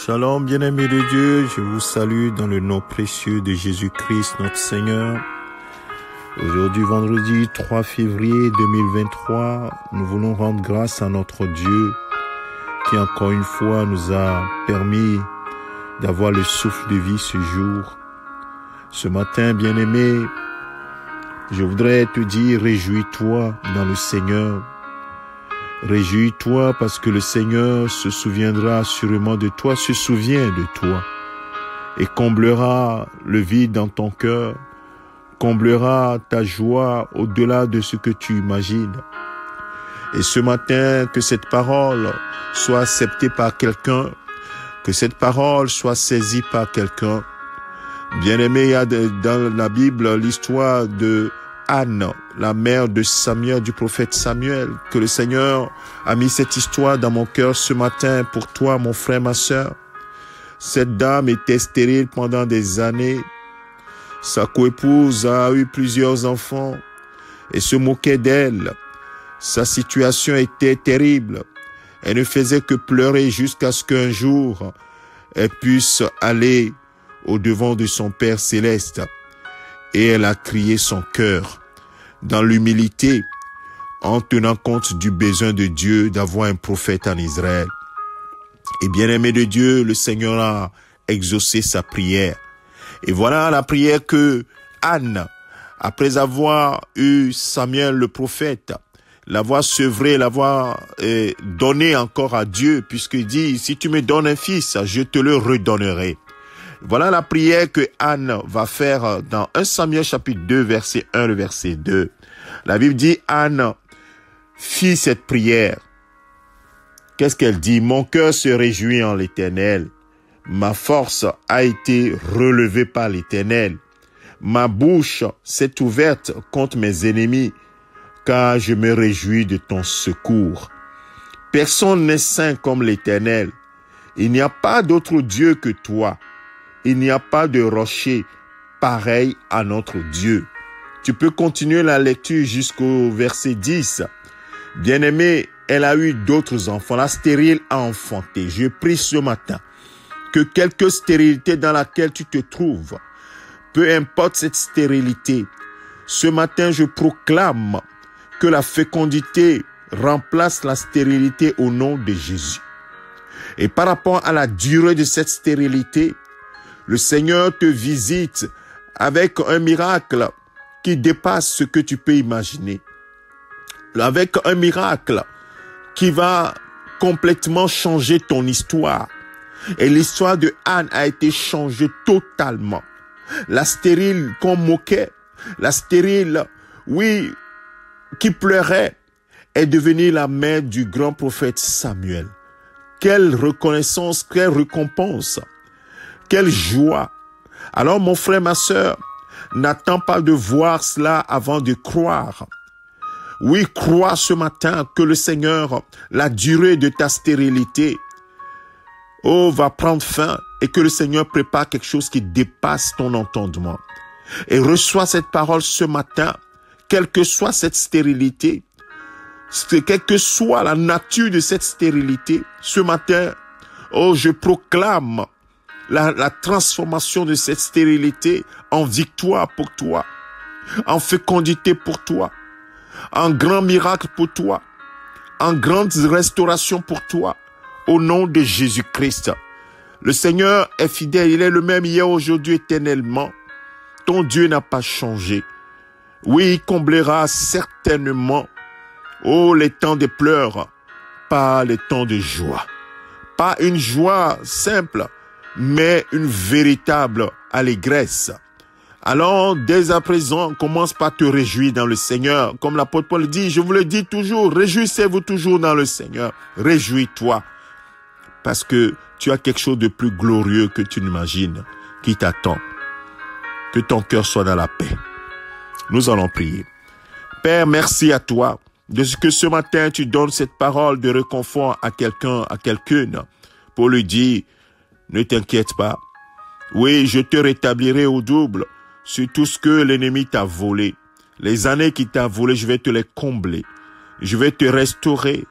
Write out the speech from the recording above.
Shalom, bien-aimés de Dieu, je vous salue dans le nom précieux de Jésus-Christ, notre Seigneur. Aujourd'hui, vendredi 3 février 2023, nous voulons rendre grâce à notre Dieu qui encore une fois nous a permis d'avoir le souffle de vie ce jour. Ce matin, bien-aimé, je voudrais te dire, réjouis-toi dans le Seigneur. Réjouis-toi parce que le Seigneur se souviendra sûrement de toi, se souvient de toi et comblera le vide dans ton cœur, comblera ta joie au-delà de ce que tu imagines. Et ce matin, que cette parole soit acceptée par quelqu'un, que cette parole soit saisie par quelqu'un. Bien-aimé, il y a dans la Bible l'histoire de Anne, la mère de Samuel, du prophète Samuel, que le Seigneur a mis cette histoire dans mon cœur ce matin pour toi, mon frère, ma sœur. Cette dame était stérile pendant des années. Sa coépouse a eu plusieurs enfants et se moquait d'elle. Sa situation était terrible. Elle ne faisait que pleurer jusqu'à ce qu'un jour, elle puisse aller au-devant de son Père céleste. Et elle a crié son cœur dans l'humilité, en tenant compte du besoin de Dieu d'avoir un prophète en Israël. Et bien-aimé de Dieu, le Seigneur a exaucé sa prière. Et voilà la prière que Anne, après avoir eu Samuel le prophète, l'avoir sevré, l'avoir donné encore à Dieu, puisqu'il dit, si tu me donnes un fils, je te le redonnerai. Voilà la prière que Anne va faire dans 1 Samuel chapitre 2, verset 1, le verset 2. La Bible dit, Anne fit cette prière. Qu'est-ce qu'elle dit? Mon cœur se réjouit en l'Éternel. Ma force a été relevée par l'Éternel. Ma bouche s'est ouverte contre mes ennemis, car je me réjouis de ton secours. Personne n'est saint comme l'Éternel. Il n'y a pas d'autre Dieu que toi. Il n'y a pas de rocher pareil à notre Dieu. Tu peux continuer la lecture jusqu'au verset 10. Bien-aimée, elle a eu d'autres enfants. La stérile a enfanté. Je prie ce matin que quelque stérilité dans laquelle tu te trouves, peu importe cette stérilité, ce matin je proclame que la fécondité remplace la stérilité au nom de Jésus. Et par rapport à la durée de cette stérilité, le Seigneur te visite avec un miracle qui dépasse ce que tu peux imaginer. Avec un miracle qui va complètement changer ton histoire. Et l'histoire de Anne a été changée totalement. La stérile qu'on moquait, la stérile, oui, qui pleurait, est devenue la mère du grand prophète Samuel. Quelle reconnaissance, quelle récompense! Quelle joie! Alors mon frère, ma sœur, n'attends pas de voir cela avant de croire. Oui, crois ce matin que le Seigneur, la durée de ta stérilité, va prendre fin et que le Seigneur prépare quelque chose qui dépasse ton entendement. Et reçois cette parole ce matin, quelle que soit cette stérilité, quelle que soit la nature de cette stérilité, ce matin, je proclame la transformation de cette stérilité en victoire pour toi, en fécondité pour toi, en grand miracle pour toi, en grande restauration pour toi, au nom de Jésus-Christ. Le Seigneur est fidèle, il est le même hier, aujourd'hui, éternellement. Ton Dieu n'a pas changé. Oui, il comblera certainement, les temps de pleurs, pas les temps de joie. Pas une joie simple, mais une véritable allégresse. Alors, dès à présent, commence par te réjouir dans le Seigneur. Comme l'apôtre Paul dit, je vous le dis toujours, réjouissez-vous toujours dans le Seigneur. Réjouis-toi, parce que tu as quelque chose de plus glorieux que tu n'imagines qui t'attend. Que ton cœur soit dans la paix. Nous allons prier. Père, merci à toi de ce que ce matin tu donnes cette parole de réconfort à quelqu'un, à quelqu'une, pour lui dire, ne t'inquiète pas. Oui, je te rétablirai au double sur tout ce que l'ennemi t'a volé. Les années qu'il t'a volé, je vais te les combler. Je vais te restaurer.